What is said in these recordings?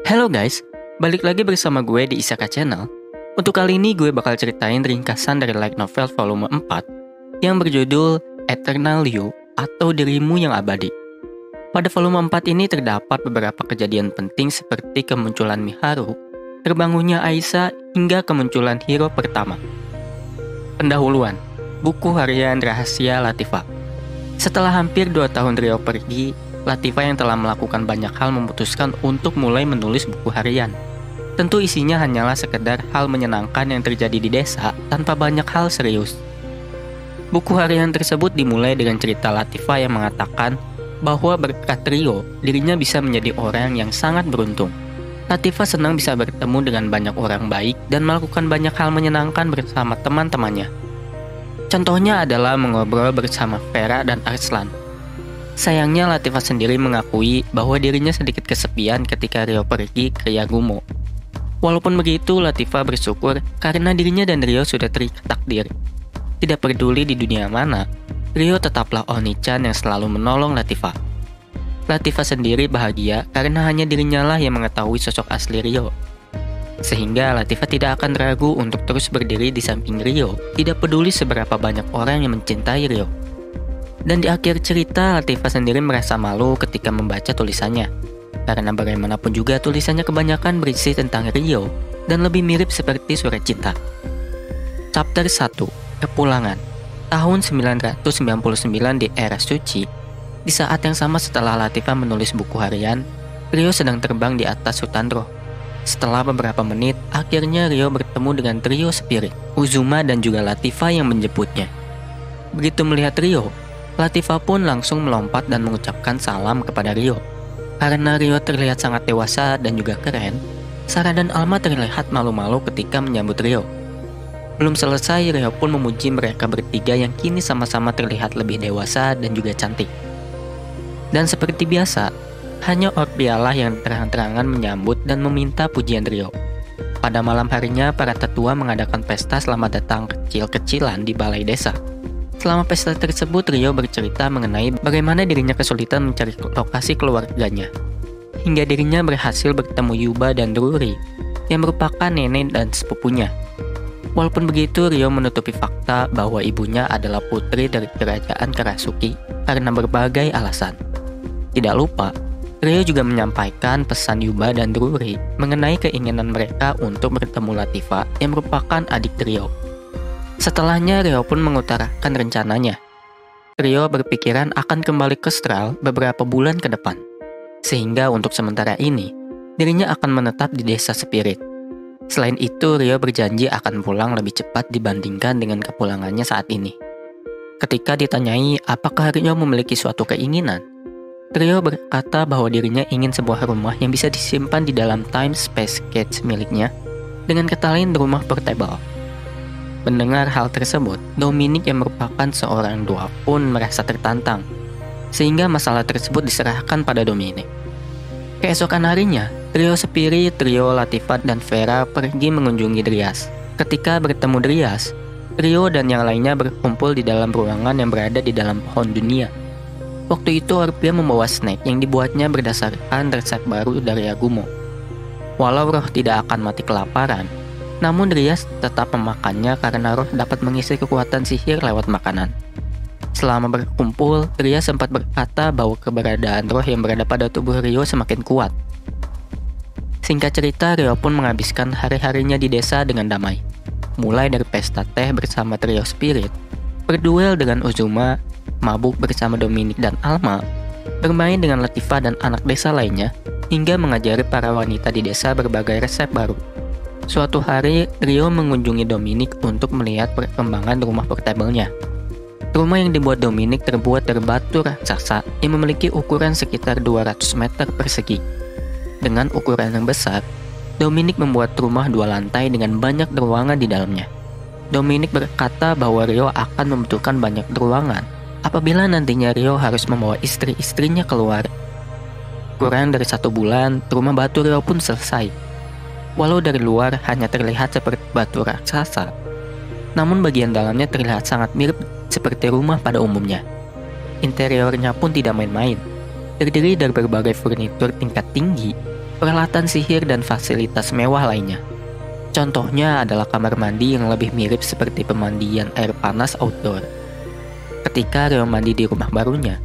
Halo guys, balik lagi bersama gue di Isaka Channel. Untuk kali ini gue bakal ceritain ringkasan dari light novel volume 4 yang berjudul Eternal You atau Dirimu yang Abadi. Pada volume 4 ini terdapat beberapa kejadian penting seperti kemunculan Miharu, terbangunnya Aisa, hingga kemunculan hero pertama. Pendahuluan, buku harian rahasia Latifah. Setelah hampir 2 tahun Ryo pergi, Latifah yang telah melakukan banyak hal memutuskan untuk mulai menulis buku harian. Tentu isinya hanyalah sekedar hal menyenangkan yang terjadi di desa tanpa banyak hal serius. Buku harian tersebut dimulai dengan cerita Latifah yang mengatakan bahwa berkat Ryo, dirinya bisa menjadi orang yang sangat beruntung. Latifah senang bisa bertemu dengan banyak orang baik dan melakukan banyak hal menyenangkan bersama teman-temannya. Contohnya adalah mengobrol bersama Vera dan Arslan. Sayangnya Latifah sendiri mengakui bahwa dirinya sedikit kesepian ketika Ryo pergi ke Yagumo. Walaupun begitu, Latifah bersyukur karena dirinya dan Ryo sudah terikat takdir. Tidak peduli di dunia mana, Ryo tetaplah Oni-chan yang selalu menolong Latifah. Latifah sendiri bahagia karena hanya dirinya lah yang mengetahui sosok asli Ryo. Sehingga Latifah tidak akan ragu untuk terus berdiri di samping Ryo, tidak peduli seberapa banyak orang yang mencintai Ryo. Dan di akhir cerita, Latifah sendiri merasa malu ketika membaca tulisannya. Karena bagaimanapun juga tulisannya kebanyakan berisi tentang Ryo dan lebih mirip seperti surat cinta. Chapter 1, Kepulangan. Tahun 999 di era suci. Di saat yang sama setelah Latifah menulis buku harian, Ryo sedang terbang di atas hutan roh. Setelah beberapa menit, akhirnya Ryo bertemu dengan trio spirit, Uzuma dan juga Latifah yang menjemputnya. Begitu melihat Ryo, Latifah pun langsung melompat dan mengucapkan salam kepada Ryo. Karena Ryo terlihat sangat dewasa dan juga keren, Sarah dan Alma terlihat malu-malu ketika menyambut Ryo. Belum selesai, Ryo pun memuji mereka bertiga yang kini sama-sama terlihat lebih dewasa dan juga cantik. Dan seperti biasa, hanya Orpialah yang terang-terangan menyambut dan meminta pujian Ryo. Pada malam harinya, para tetua mengadakan pesta selamat datang kecil-kecilan di balai desa. Selama pesta tersebut, Ryo bercerita mengenai bagaimana dirinya kesulitan mencari lokasi keluarganya. Hingga dirinya berhasil bertemu Yuba dan Druri, yang merupakan nenek dan sepupunya. Walaupun begitu, Ryo menutupi fakta bahwa ibunya adalah putri dari kerajaan Karasuki karena berbagai alasan. Tidak lupa, Ryo juga menyampaikan pesan Yuba dan Druri mengenai keinginan mereka untuk bertemu Latifah yang merupakan adik Ryo. Setelahnya, Ryo pun mengutarakan rencananya. Ryo berpikiran akan kembali ke Stral beberapa bulan ke depan. Sehingga untuk sementara ini, dirinya akan menetap di desa Spirit. Selain itu, Ryo berjanji akan pulang lebih cepat dibandingkan dengan kepulangannya saat ini. Ketika ditanyai apakah Ryo memiliki suatu keinginan, Ryo berkata bahwa dirinya ingin sebuah rumah yang bisa disimpan di dalam time space cage miliknya, dengan kata lain rumah portable. Mendengar hal tersebut, Dominic yang merupakan seorang dwarf pun merasa tertantang, sehingga masalah tersebut diserahkan pada Dominic. Keesokan harinya, trio Spirit, trio Latifah dan Vera pergi mengunjungi Dryas. Ketika bertemu Dryas, Ryo dan yang lainnya berkumpul di dalam ruangan yang berada di dalam pohon dunia. Waktu itu Orpia membawa snack yang dibuatnya berdasarkan resep baru dari Yagumo. Walau roh tidak akan mati kelaparan, namun Dryas tetap memakannya karena roh dapat mengisi kekuatan sihir lewat makanan. Selama berkumpul, Dryas sempat berkata bahwa keberadaan roh yang berada pada tubuh Ryo semakin kuat. Singkat cerita, Ryo pun menghabiskan hari-harinya di desa dengan damai. Mulai dari pesta teh bersama trio Spirit, berduel dengan Uzuma, mabuk bersama Dominic dan Alma, bermain dengan Latifah dan anak desa lainnya, hingga mengajari para wanita di desa berbagai resep baru. Suatu hari, Ryo mengunjungi Dominic untuk melihat perkembangan rumah portable-nya. Rumah yang dibuat Dominic terbuat dari batu raksasa yang memiliki ukuran sekitar 200 meter persegi. Dengan ukuran yang besar, Dominic membuat rumah 2 lantai dengan banyak ruangan di dalamnya. Dominic berkata bahwa Ryo akan membutuhkan banyak ruangan apabila nantinya Ryo harus membawa istri-istrinya keluar. Kurang dari 1 bulan, rumah batu Ryo pun selesai. Walau dari luar hanya terlihat seperti batu raksasa, namun bagian dalamnya terlihat sangat mirip seperti rumah pada umumnya. Interiornya pun tidak main-main, terdiri dari berbagai furnitur tingkat tinggi peralatan sihir, dan fasilitas mewah lainnya. Contohnya adalah kamar mandi yang lebih mirip seperti pemandian air panas outdoor. Ketika Ryo mandi di rumah barunya,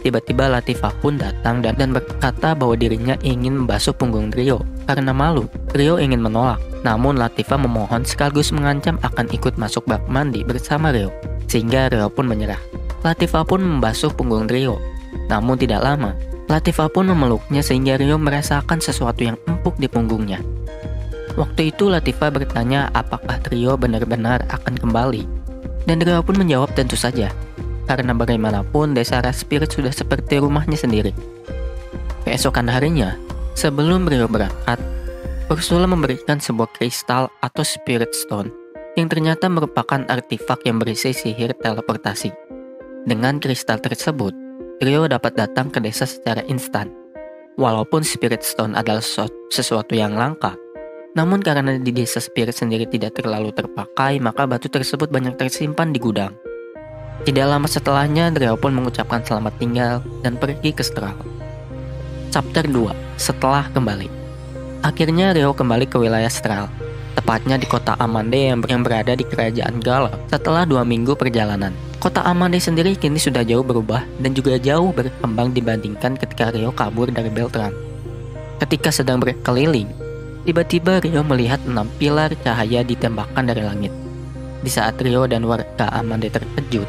tiba-tiba Latifah pun datang dan berkata bahwa dirinya ingin membasuh punggung Ryo. Karena malu, Ryo ingin menolak. Namun Latifah memohon sekaligus mengancam akan ikut masuk bak mandi bersama Ryo, sehingga Ryo pun menyerah. Latifah pun membasuh punggung Ryo. Namun tidak lama, Latifah pun memeluknya sehingga Ryo merasakan sesuatu yang empuk di punggungnya. Waktu itu Latifah bertanya apakah Ryo benar-benar akan kembali. Dan Ryo pun menjawab tentu saja, karena bagaimanapun desa ras spirit sudah seperti rumahnya sendiri. Keesokan harinya, sebelum Ryo berangkat, Ursula memberikan sebuah kristal atau spirit stone yang ternyata merupakan artefak yang berisi sihir teleportasi. Dengan kristal tersebut, Ryo dapat datang ke desa secara instan. Walaupun Spirit Stone adalah sesuatu yang langka, namun karena di desa Spirit sendiri tidak terlalu terpakai, maka batu tersebut banyak tersimpan di gudang. Tidak lama setelahnya, Ryo pun mengucapkan selamat tinggal dan pergi ke Stral. Chapter 2. Setelah kembali. Akhirnya Ryo kembali ke wilayah Stral, tepatnya di kota Amande yang berada di kerajaan Galar setelah 2 minggu perjalanan. Kota Amande sendiri kini sudah jauh berubah dan juga jauh berkembang dibandingkan ketika Ryo kabur dari Beltran. Ketika sedang berkeliling, tiba-tiba Ryo melihat 6 pilar cahaya ditembakkan dari langit. Di saat Ryo dan warga Amande terkejut,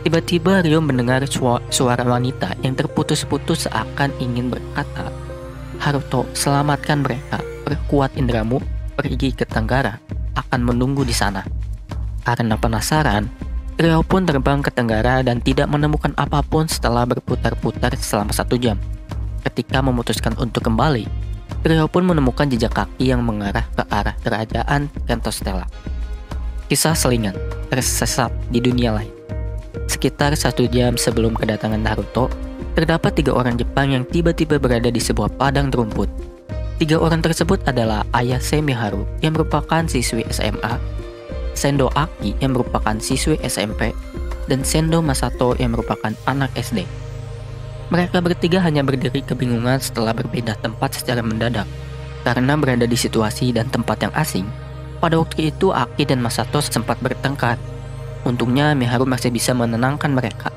tiba-tiba Ryo mendengar suara wanita yang terputus-putus seakan ingin berkata, "Haruto, selamatkan mereka, perkuat indramu, pergi ke Tenggara, akan menunggu di sana." Karena penasaran, Ryo pun terbang ke Tenggara dan tidak menemukan apapun setelah berputar-putar selama 1 jam. Ketika memutuskan untuk kembali, Ryo pun menemukan jejak kaki yang mengarah ke arah kerajaan Kentostella. Kisah selingan tersesat di dunia lain. Sekitar 1 jam sebelum kedatangan Naruto, terdapat 3 orang Jepang yang tiba-tiba berada di sebuah padang rumput. 3 orang tersebut adalah Ayase Miharu yang merupakan siswi SMA, Sendo Aki yang merupakan siswi SMP, dan Sendo Masato yang merupakan anak SD. Mereka bertiga hanya berdiri kebingungan setelah berbeda tempat secara mendadak. Karena berada di situasi dan tempat yang asing, pada waktu itu Aki dan Masato sempat bertengkar. Untungnya Miharu masih bisa menenangkan mereka.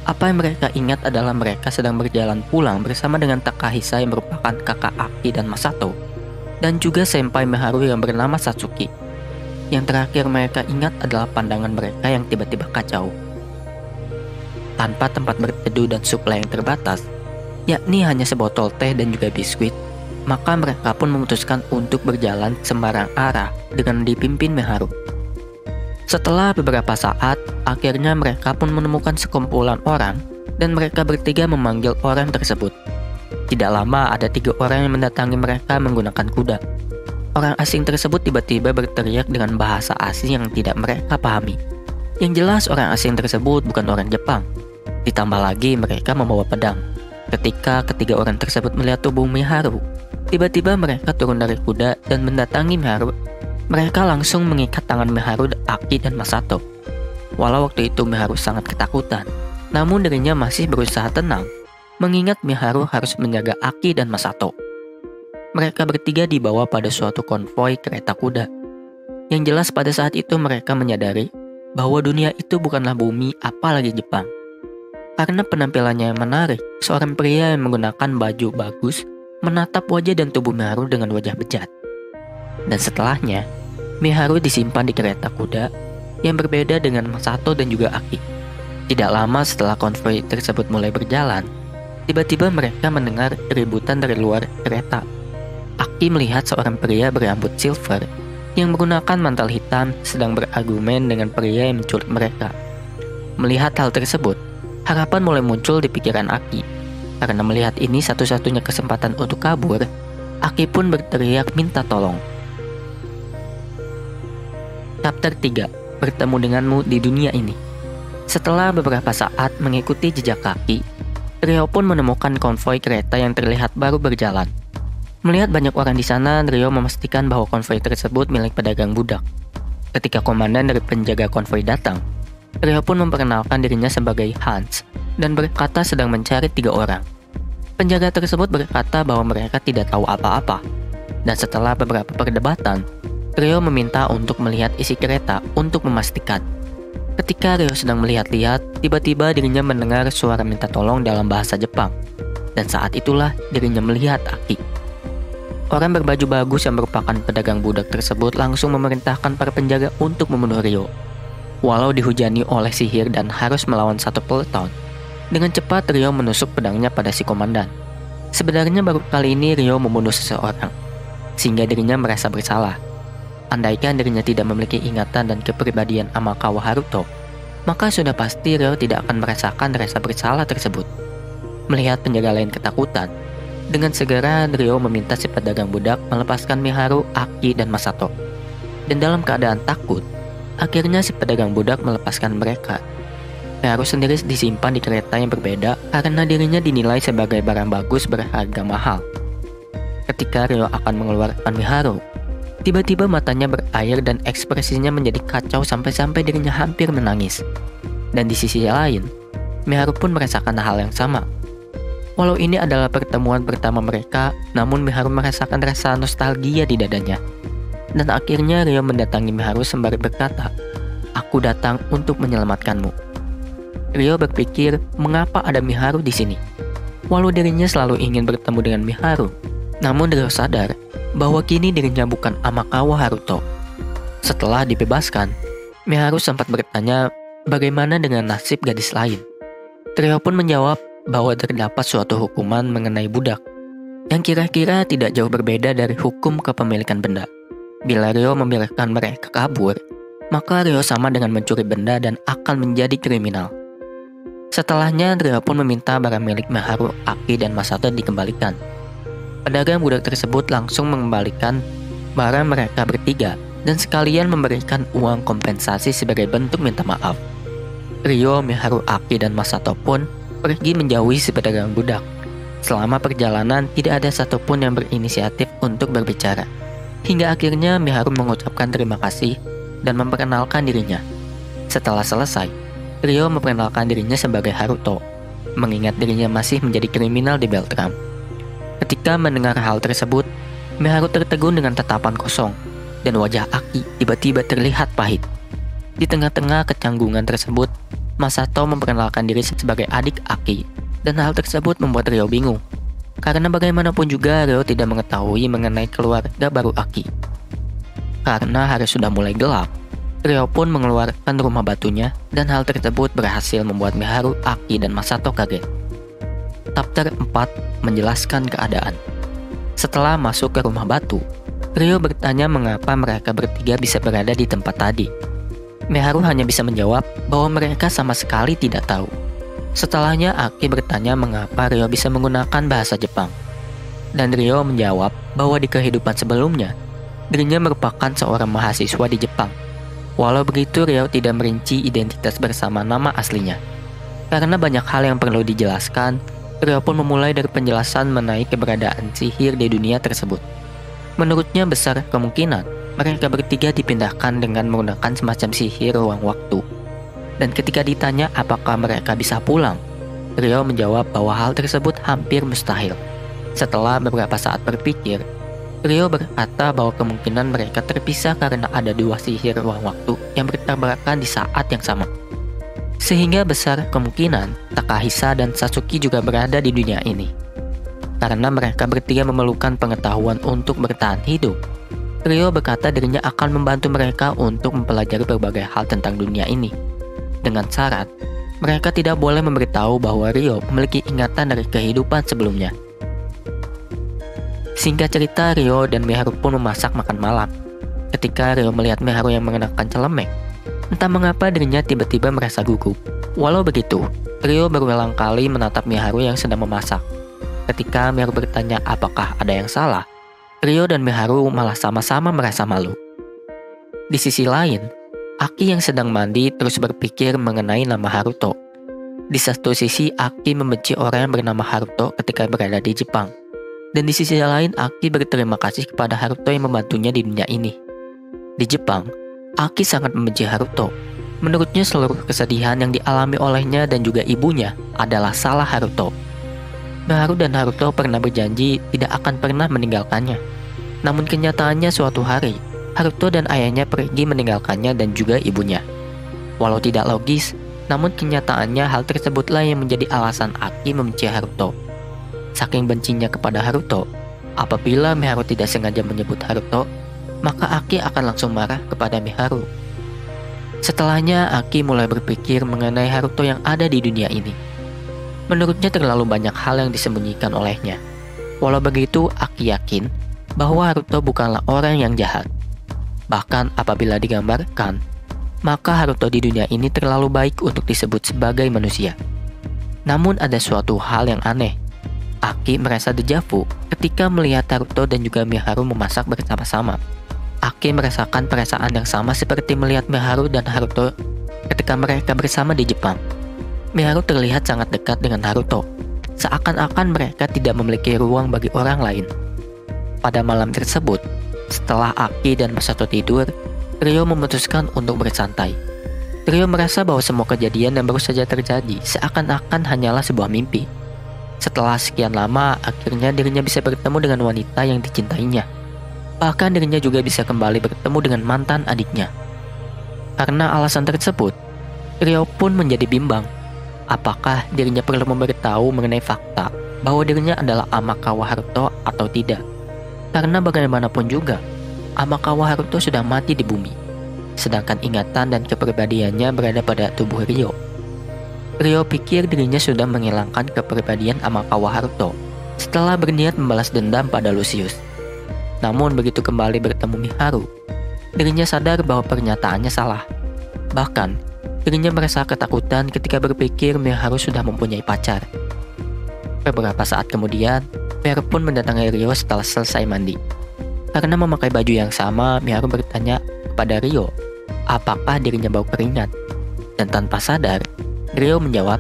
Apa yang mereka ingat adalah mereka sedang berjalan pulang bersama dengan Takahisa yang merupakan kakak Aki dan Masato, dan juga senpai Miharu yang bernama Satsuki. Yang terakhir mereka ingat adalah pandangan mereka yang tiba-tiba kacau. Tanpa tempat berteduh dan suplai yang terbatas, yakni hanya sebotol teh dan juga biskuit, maka mereka pun memutuskan untuk berjalan sembarang arah dengan dipimpin Miharu. Setelah beberapa saat, akhirnya mereka pun menemukan sekumpulan orang dan mereka bertiga memanggil orang tersebut. Tidak lama ada 3 orang yang mendatangi mereka menggunakan kuda. Orang asing tersebut tiba-tiba berteriak dengan bahasa asing yang tidak mereka pahami. Yang jelas orang asing tersebut bukan orang Jepang. Ditambah lagi mereka membawa pedang. Ketika ketiga orang tersebut melihat tubuh Miharu, tiba-tiba mereka turun dari kuda dan mendatangi Miharu. Mereka langsung mengikat tangan Miharu, Aki, dan Masato. Walau waktu itu Miharu sangat ketakutan, namun dirinya masih berusaha tenang, mengingat Miharu harus menjaga Aki dan Masato. Mereka bertiga dibawa pada suatu konvoi kereta kuda. Yang jelas pada saat itu mereka menyadari bahwa dunia itu bukanlah bumi apalagi Jepang. Karena penampilannya yang menarik, seorang pria yang menggunakan baju bagus menatap wajah dan tubuh Miharu dengan wajah bejat. Dan setelahnya, Miharu disimpan di kereta kuda yang berbeda dengan Masato dan juga Aki. Tidak lama setelah konvoi tersebut mulai berjalan, tiba-tiba mereka mendengar keributan dari luar kereta. Aki melihat seorang pria berambut silver yang menggunakan mantel hitam sedang berargumen dengan pria yang menculik mereka. Melihat hal tersebut, harapan mulai muncul di pikiran Aki. Karena melihat ini satu-satunya kesempatan untuk kabur, Aki pun berteriak minta tolong. Chapter 3. Bertemu denganmu di dunia ini. Setelah beberapa saat mengikuti jejak kaki, Ryo pun menemukan konvoi kereta yang terlihat baru berjalan. Melihat banyak orang di sana, Ryo memastikan bahwa konvoi tersebut milik pedagang budak. Ketika komandan dari penjaga konvoi datang, Ryo pun memperkenalkan dirinya sebagai Hans dan berkata sedang mencari 3 orang. Penjaga tersebut berkata bahwa mereka tidak tahu apa-apa. Dan setelah beberapa perdebatan, Ryo meminta untuk melihat isi kereta untuk memastikan. Ketika Ryo sedang melihat-lihat, tiba-tiba dirinya mendengar suara minta tolong dalam bahasa Jepang. Dan saat itulah dirinya melihat Aki. Orang berbaju bagus yang merupakan pedagang budak tersebut langsung memerintahkan para penjaga untuk membunuh Ryo. Walau dihujani oleh sihir dan harus melawan satu peleton, dengan cepat Ryo menusuk pedangnya pada si komandan. Sebenarnya baru kali ini Ryo membunuh seseorang, sehingga dirinya merasa bersalah. Andaikan dirinya tidak memiliki ingatan dan kepribadian Amakawa Haruto, maka sudah pasti Ryo tidak akan merasakan rasa bersalah tersebut. Melihat penjaga lain ketakutan, dengan segera Ryo meminta si pedagang budak melepaskan Miharu, Aki, dan Masato. Dan dalam keadaan takut, akhirnya si pedagang budak melepaskan mereka. Miharu sendiri disimpan di kereta yang berbeda karena dirinya dinilai sebagai barang bagus berharga mahal. Ketika Ryo akan mengeluarkan Miharu, tiba-tiba matanya berair dan ekspresinya menjadi kacau sampai-sampai dirinya hampir menangis. Dan di sisi lain, Miharu pun merasakan hal yang sama. Walau ini adalah pertemuan pertama mereka, namun Miharu merasakan rasa nostalgia di dadanya. Dan akhirnya Ryo mendatangi Miharu sembari berkata, "Aku datang untuk menyelamatkanmu." Ryo berpikir mengapa ada Miharu di sini. Walau dirinya selalu ingin bertemu dengan Miharu, namun Ryo sadar bahwa kini dirinya bukan Amakawa Haruto. Setelah dibebaskan, Miharu sempat bertanya bagaimana dengan nasib gadis lain. Ryo pun menjawab bahwa terdapat suatu hukuman mengenai budak yang kira-kira tidak jauh berbeda dari hukum kepemilikan benda. Bila Ryo membiarkan mereka kabur, maka Ryo sama dengan mencuri benda dan akan menjadi kriminal. Setelahnya, Ryo pun meminta barang milik Miharu, Aki, dan Masato dikembalikan. Pedagang budak tersebut langsung mengembalikan barang mereka bertiga dan sekalian memberikan uang kompensasi sebagai bentuk minta maaf. Ryo, Miharu, Aki, dan Masato pun pergi menjauhi si pedagang budak. Selama perjalanan, tidak ada satupun yang berinisiatif untuk berbicara. Hingga akhirnya Miharu mengucapkan terima kasih dan memperkenalkan dirinya. Setelah selesai, Ryo memperkenalkan dirinya sebagai Haruto, mengingat dirinya masih menjadi kriminal di Beltram. Ketika mendengar hal tersebut, Miharu tertegun dengan tatapan kosong, dan wajah Aki tiba-tiba terlihat pahit. Di tengah-tengah kecanggungan tersebut, Masato memperkenalkan diri sebagai adik Aki, dan hal tersebut membuat Ryo bingung. Karena bagaimanapun juga Ryo tidak mengetahui mengenai keluarga baru Aki. Karena hari sudah mulai gelap, Ryo pun mengeluarkan rumah batunya, dan hal tersebut berhasil membuat Miharu, Aki, dan Masato kaget. Chapter 4 menjelaskan keadaan. Setelah masuk ke rumah batu, Ryo bertanya mengapa mereka bertiga bisa berada di tempat tadi. Miharu hanya bisa menjawab bahwa mereka sama sekali tidak tahu. Setelahnya Aki bertanya mengapa Ryo bisa menggunakan bahasa Jepang. Dan Ryo menjawab bahwa di kehidupan sebelumnya, dirinya merupakan seorang mahasiswa di Jepang. Walau begitu, Ryo tidak merinci identitas bersama nama aslinya. Karena banyak hal yang perlu dijelaskan, Ryo pun memulai dari penjelasan mengenai keberadaan sihir di dunia tersebut. Menurutnya besar kemungkinan mereka bertiga dipindahkan dengan menggunakan semacam sihir ruang waktu. Dan ketika ditanya apakah mereka bisa pulang, Ryo menjawab bahwa hal tersebut hampir mustahil. Setelah beberapa saat berpikir, Ryo berkata bahwa kemungkinan mereka terpisah karena ada dua sihir ruang waktu yang bertabrakan di saat yang sama. Sehingga besar kemungkinan Takahisa dan Satsuki juga berada di dunia ini. Karena mereka bertiga memerlukan pengetahuan untuk bertahan hidup, Ryo berkata dirinya akan membantu mereka untuk mempelajari berbagai hal tentang dunia ini. Dengan syarat, mereka tidak boleh memberitahu bahwa Ryo memiliki ingatan dari kehidupan sebelumnya. Singkat cerita, Ryo dan Miharu pun memasak makan malam. Ketika Ryo melihat Miharu yang mengenakan celemek, entah mengapa dirinya tiba-tiba merasa gugup. Walau begitu, Ryo berulang kali menatap Miharu yang sedang memasak. Ketika Miharu bertanya apakah ada yang salah, Ryo dan Miharu malah sama-sama merasa malu. Di sisi lain, Aki yang sedang mandi terus berpikir mengenai nama Haruto. Di satu sisi, Aki membenci orang yang bernama Haruto ketika berada di Jepang. Dan di sisi lain, Aki berterima kasih kepada Haruto yang membantunya di dunia ini. Di Jepang, Aki sangat membenci Haruto. Menurutnya seluruh kesedihan yang dialami olehnya dan juga ibunya adalah salah Haruto. Miharu dan Haruto pernah berjanji tidak akan pernah meninggalkannya. Namun kenyataannya suatu hari, Haruto dan ayahnya pergi meninggalkannya dan juga ibunya. Walau tidak logis, namun kenyataannya hal tersebutlah yang menjadi alasan Aki membenci Haruto. Saking bencinya kepada Haruto, apabila Miharu tidak sengaja menyebut Haruto, maka Aki akan langsung marah kepada Miharu. Setelahnya, Aki mulai berpikir mengenai Haruto yang ada di dunia ini. Menurutnya terlalu banyak hal yang disembunyikan olehnya. Walau begitu, Aki yakin bahwa Haruto bukanlah orang yang jahat. Bahkan apabila digambarkan, maka Haruto di dunia ini terlalu baik untuk disebut sebagai manusia. Namun ada suatu hal yang aneh. Aki merasa dejavu ketika melihat Haruto dan juga Miharu memasak bersama-sama. Aki merasakan perasaan yang sama seperti melihat Miharu dan Haruto ketika mereka bersama di Jepang. Miharu terlihat sangat dekat dengan Haruto, seakan-akan mereka tidak memiliki ruang bagi orang lain. Pada malam tersebut, setelah Aki dan Masato tidur, Ryo memutuskan untuk bersantai. Ryo merasa bahwa semua kejadian yang baru saja terjadi seakan-akan hanyalah sebuah mimpi. Setelah sekian lama, akhirnya dirinya bisa bertemu dengan wanita yang dicintainya. Bahkan dirinya juga bisa kembali bertemu dengan mantan adiknya. Karena alasan tersebut, Ryo pun menjadi bimbang. Apakah dirinya perlu memberitahu mengenai fakta bahwa dirinya adalah Amakawa Haruto atau tidak? Karena bagaimanapun juga, Amakawa Haruto sudah mati di bumi, sedangkan ingatan dan kepribadiannya berada pada tubuh Ryo. Ryo pikir dirinya sudah menghilangkan kepribadian Amakawa Haruto setelah berniat membalas dendam pada Lucius. Namun begitu kembali bertemu Miharu, dirinya sadar bahwa pernyataannya salah. Bahkan, dirinya merasa ketakutan ketika berpikir Miharu sudah mempunyai pacar. Beberapa saat kemudian, Miharu pun mendatangi Ryo setelah selesai mandi. Karena memakai baju yang sama, Miharu bertanya kepada Ryo, apakah dirinya bau keringat? Dan tanpa sadar, Ryo menjawab,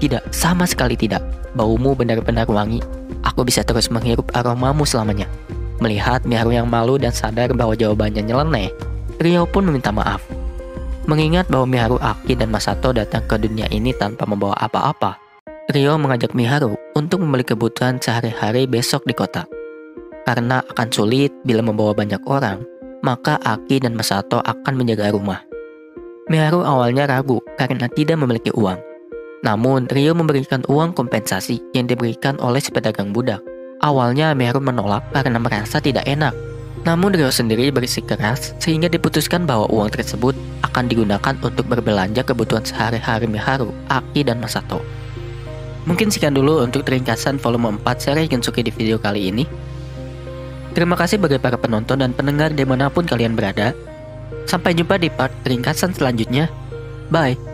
tidak, sama sekali tidak. Baumu benar-benar wangi. Aku bisa terus menghirup aromamu selamanya. Melihat Miharu yang malu dan sadar bahwa jawabannya nyeleneh, Ryo pun meminta maaf. Mengingat bahwa Miharu, Aki, dan Masato datang ke dunia ini tanpa membawa apa-apa, Ryo mengajak Miharu untuk membeli kebutuhan sehari-hari besok di kota. Karena akan sulit bila membawa banyak orang, maka Aki dan Masato akan menjaga rumah. Miharu awalnya ragu karena tidak memiliki uang. Namun, Ryo memberikan uang kompensasi yang diberikan oleh si pedagang budak. Awalnya Miharu menolak karena merasa tidak enak. Namun Ryo sendiri bersikeras sehingga diputuskan bahwa uang tersebut akan digunakan untuk berbelanja kebutuhan sehari-hari Miharu, Aki, dan Masato. Mungkin sekian dulu untuk ringkasan volume 4 seri Gensuke di video kali ini. Terima kasih bagi para penonton dan pendengar dimanapun kalian berada. Sampai jumpa di part ringkasan selanjutnya. Bye!